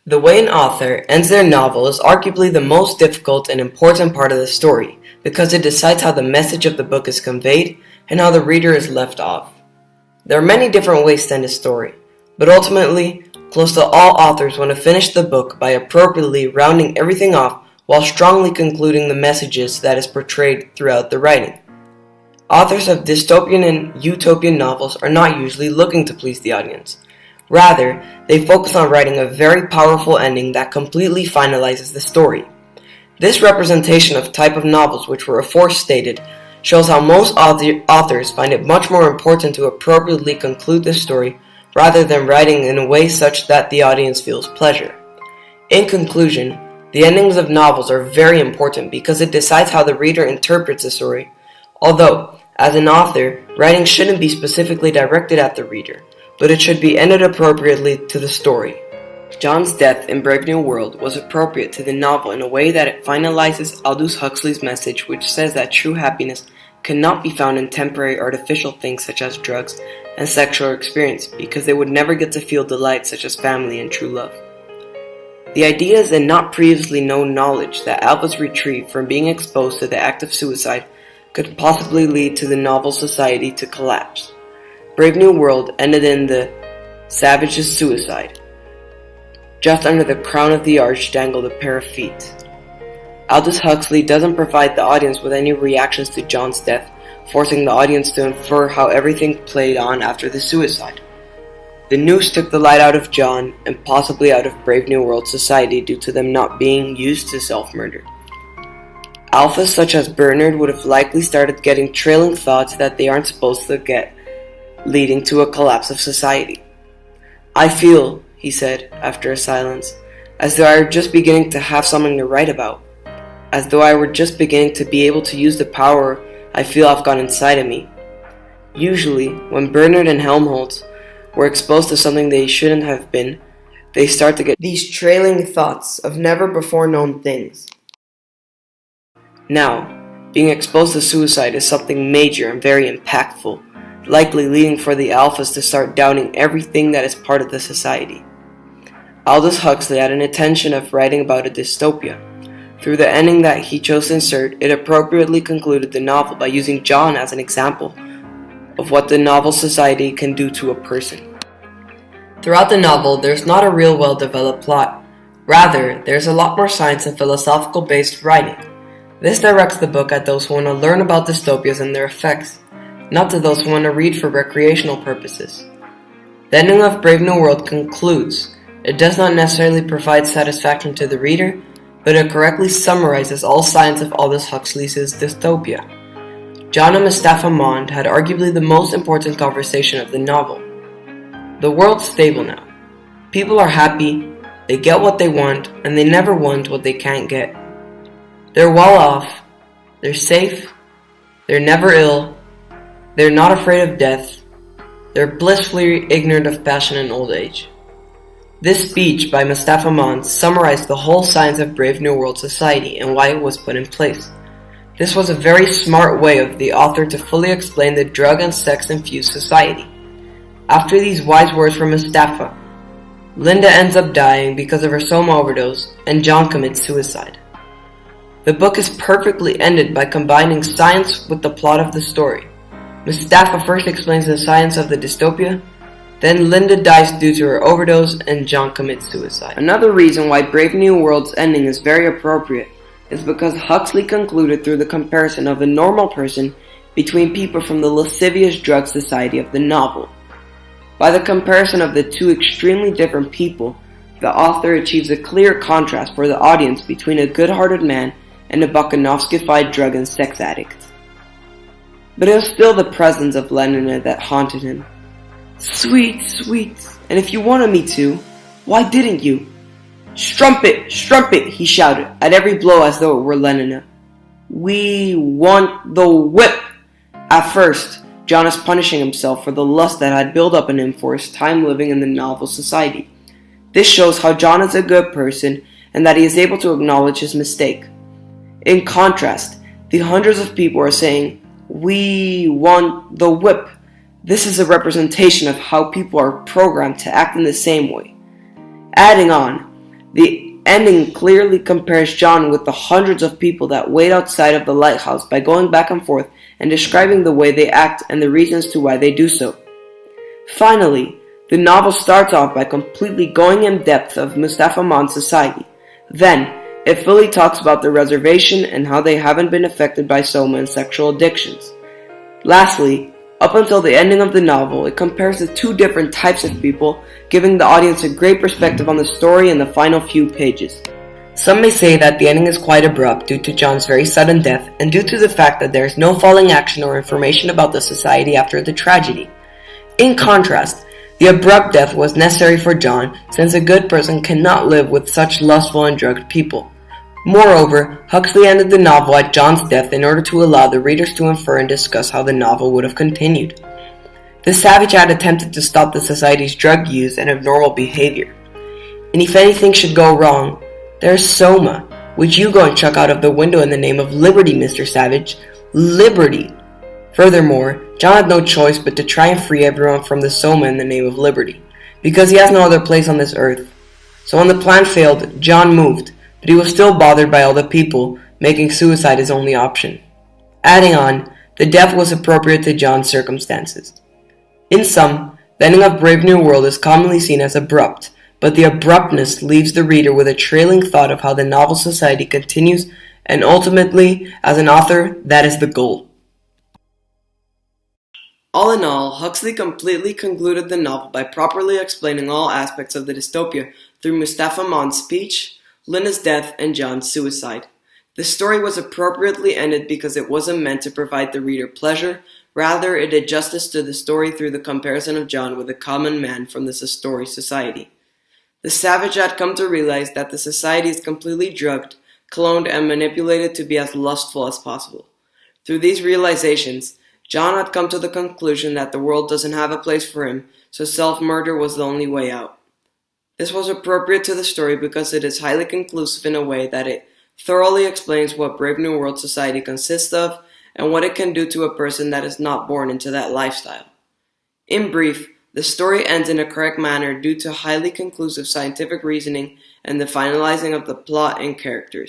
The way an author ends their novel is arguably the most difficult and important part of the story because it decides how the message of the book is conveyed and how the reader is left off. There are many different ways to end a story, but ultimately, close to all authors want to finish the book by appropriately rounding everything off while strongly concluding the messages that is portrayed throughout the writing. Authors of dystopian and utopian novels are not usually looking to please the audience. Rather, they focus on writing a very powerful ending that completely finalizes the story. This representation of type of novels which were aforesaid stated shows how most authors find it much more important to appropriately conclude the story rather than writing in a way such that the audience feels pleasure. In conclusion, the endings of novels are very important because it decides how the reader interprets the story. Although, as an author, writing shouldn't be specifically directed at the reader, but it should be ended appropriately to the story. John's death in Brave New World was appropriate to the novel in a way that it finalizes Aldous Huxley's message, which says that true happiness cannot be found in temporary artificial things such as drugs and sexual experience, because they would never get to feel delight such as family and true love. The ideas and not previously known knowledge that Alpha's retrieved from being exposed to the act of suicide could possibly lead to the novel society to collapse. Brave New World ended in the Savage's suicide. Just under the crown of the arch dangled a pair of feet. Aldous Huxley doesn't provide the audience with any reactions to John's death, forcing the audience to infer how everything played on after the suicide. The noose took the light out of John and possibly out of Brave New World society due to them not being used to self-murder. Alphas such as Bernard would have likely started getting trailing thoughts that they aren't supposed to get, leading to a collapse of society. "I feel," he said, after a silence, "as though I were just beginning to have something to write about. As though I were just beginning to be able to use the power I feel I've got inside of me." Usually, when Bernard and Helmholtz were exposed to something they shouldn't have been, they start to get these trailing thoughts of never before known things. Now, being exposed to suicide is something major and very impactful, likely leading for the alphas to start doubting everything that is part of the society. Aldous Huxley had an intention of writing about a dystopia. Through the ending that he chose to insert, it appropriately concluded the novel by using John as an example of what the novel society can do to a person. Throughout the novel, there's not a real well-developed plot. Rather, there's a lot more science and philosophical-based writing. This directs the book at those who want to learn about dystopias and their effects, not to those who want to read for recreational purposes. The ending of Brave New World concludes. It does not necessarily provide satisfaction to the reader, but it correctly summarizes all sides of Aldous Huxley's dystopia. John and Mustafa Mond had arguably the most important conversation of the novel. The world's stable now. People are happy, they get what they want, and they never want what they can't get. They're well off, they're safe, they're never ill, they're not afraid of death, they're blissfully ignorant of passion and old age. This speech by Mustafa Mond summarized the whole science of Brave New World society and why it was put in place. This was a very smart way of the author to fully explain the drug and sex-infused society. After these wise words from Mustafa, Linda ends up dying because of her soma overdose, and John commits suicide. The book is perfectly ended by combining science with the plot of the story. Mustafa first explains the science of the dystopia, then Linda dies due to her overdose, and John commits suicide. Another reason why Brave New World's ending is very appropriate is because Huxley concluded through the comparison of a normal person between people from the lascivious drug society of the novel. By the comparison of the two extremely different people, the author achieves a clear contrast for the audience between a good-hearted man and a Bukhanovskified drug and sex addict. But it was still the presence of Lenina that haunted him. "Sweet, sweet, and if you wanted me to, why didn't you?" "Strumpet, strumpet," he shouted, at every blow as though it were Lenina. "We want the whip." At first, John is punishing himself for the lust that had built up in him for his time living in the novel society. This shows how John is a good person and that he is able to acknowledge his mistake. In contrast, the hundreds of people are saying, "We want the whip." This is a representation of how people are programmed to act in the same way. Adding on, The ending clearly compares John with the hundreds of people that wait outside of the lighthouse by going back and forth and describing the way they act and the reasons to why they do so. Finally, the novel starts off by completely going in depth of Mustafa Aman's society. Then, it fully talks about the reservation and how they haven't been affected by Soma and sexual addictions. Lastly, up until the ending of the novel, it compares the two different types of people, giving the audience a great perspective on the story in the final few pages. Some may say that the ending is quite abrupt due to John's very sudden death and due to the fact that there is no following action or information about the society after the tragedy. In contrast, the abrupt death was necessary for John, since a good person cannot live with such lustful and drugged people. Moreover, Huxley ended the novel at John's death in order to allow the readers to infer and discuss how the novel would have continued. The savage had attempted to stop the society's drug use and abnormal behavior. And if anything should go wrong, there's Soma, which you go and chuck out of the window in the name of liberty, Mr. Savage. Liberty! Furthermore, John had no choice but to try and free everyone from the Soma in the name of liberty, because he has no other place on this earth. So when the plan failed, John moved, but he was still bothered by all the people, making suicide his only option. Adding on, the death was appropriate to John's circumstances. In sum, the ending of Brave New World is commonly seen as abrupt, but the abruptness leaves the reader with a trailing thought of how the novel society continues, and ultimately, as an author, that is the goal. All in all, Huxley completely concluded the novel by properly explaining all aspects of the dystopia through Mustafa Aman's speech, Lina's death, and John's suicide. The story was appropriately ended because it wasn't meant to provide the reader pleasure, rather it did justice to the story through the comparison of John with a common man from this Astori society. The savage had come to realize that the society is completely drugged, cloned, and manipulated to be as lustful as possible. Through these realizations, John had come to the conclusion that the world doesn't have a place for him, so self-murder was the only way out. This was appropriate to the story because it is highly conclusive in a way that it thoroughly explains what Brave New World society consists of and what it can do to a person that is not born into that lifestyle. In brief, the story ends in a correct manner due to highly conclusive scientific reasoning and the finalizing of the plot and characters.